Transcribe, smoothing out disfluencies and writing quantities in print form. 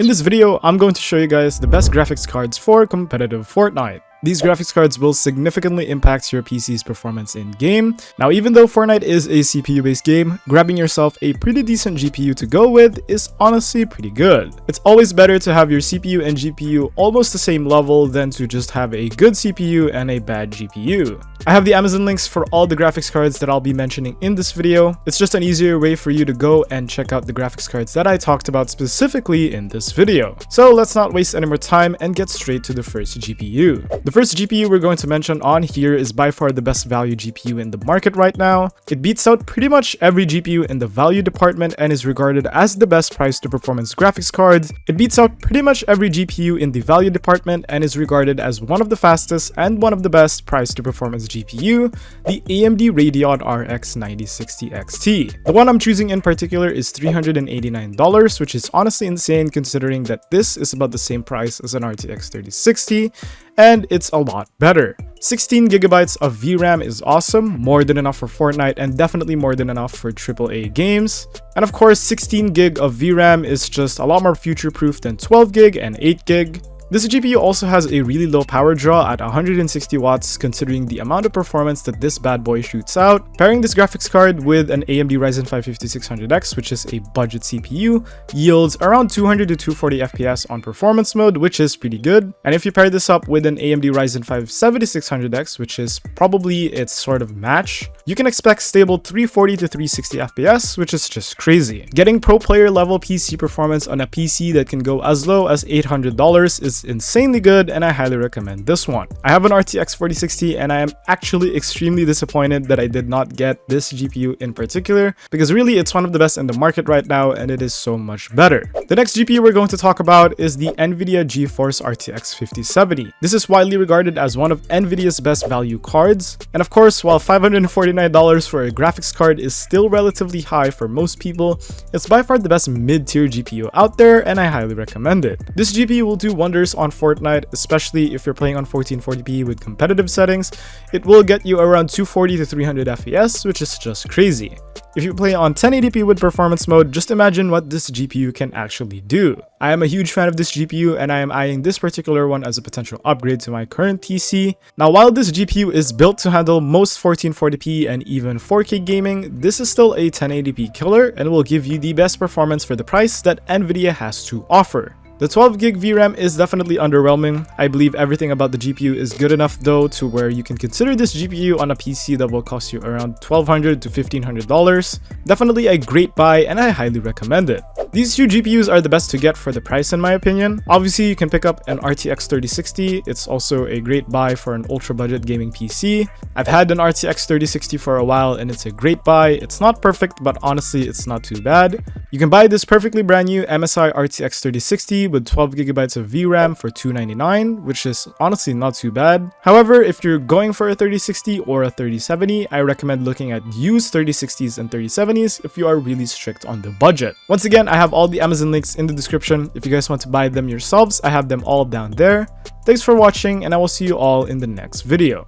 In this video, I'm going to show you guys the best graphics cards for competitive Fortnite. These graphics cards will significantly impact your PC's performance in-game. Now, even though Fortnite is a CPU-based game, grabbing yourself a pretty decent GPU to go with is honestly pretty good. It's always better to have your CPU and GPU almost the same level than to just have a good CPU and a bad GPU. I have the Amazon links for all the graphics cards that I'll be mentioning in this video. It's just an easier way for you to go and check out the graphics cards that I talked about specifically in this video. So let's not waste any more time and get straight to the first GPU. The first GPU we're going to mention on here is by far the best value GPU in the market right now. It beats out pretty much every GPU in the value department and is regarded as the best price to performance graphics cards. It beats out pretty much every GPU in the value department and is regarded as one of the fastest and one of the best price to performance GPU, the AMD Radeon RX 9060 XT. The one I'm choosing in particular is $389, which is honestly insane considering that this is about the same price as an RTX 3060, and it's a lot better. 16 gigabytes of VRAM is awesome, more than enough for Fortnite and definitely more than enough for AAA games. And of course, 16 gig of VRAM is just a lot more future-proof than 12 gig and 8 gig. This GPU also has a really low power draw at 160 watts considering the amount of performance that this bad boy shoots out. Pairing this graphics card with an AMD Ryzen 5 5600X, which is a budget CPU, yields around 200 to 240 FPS on performance mode, which is pretty good. And if you pair this up with an AMD Ryzen 5 7600X, which is probably its sort of match, you can expect stable 340 to 360 FPS, which is just crazy. Getting pro player level PC performance on a PC that can go as low as $800 is insanely good, and I highly recommend this one. I have an RTX 4060 and I am actually extremely disappointed that I did not get this GPU in particular, because really it's one of the best in the market right now and it is so much better. The next GPU we're going to talk about is the NVIDIA GeForce RTX 5070. This is widely regarded as one of NVIDIA's best value cards, and of course, while $549 for a graphics card is still relatively high for most people, it's by far the best mid-tier GPU out there and I highly recommend it. This GPU will do wonders on Fortnite, especially if you're playing on 1440p with competitive settings. It will get you around 240 to 300 FPS, which is just crazy. If you play on 1080p with performance mode, just imagine what this GPU can actually do. I am a huge fan of this GPU and I am eyeing this particular one as a potential upgrade to my current PC. Now, while this GPU is built to handle most 1440p and even 4K gaming, this is still a 1080p killer and will give you the best performance for the price that Nvidia has to offer. The 12 gig VRAM is definitely underwhelming. I believe everything about the GPU is good enough though to where you can consider this GPU on a PC that will cost you around $1,200 to $1,500. Definitely a great buy and I highly recommend it. These two GPUs are the best to get for the price in my opinion. Obviously, you can pick up an RTX 3060. It's also a great buy for an ultra budget gaming PC. I've had an RTX 3060 for a while and it's a great buy. It's not perfect, but honestly, it's not too bad. You can buy this perfectly brand new MSI RTX 3060 with 12 gigabytes of VRAM for $299, which is honestly not too bad. However, if you're going for a 3060 or a 3070, I recommend looking at used 3060s and 3070s if you are really strict on the budget. Once again, I have all the Amazon links in the description. If you guys want to buy them yourselves, I have them all down there. Thanks for watching and I will see you all in the next video.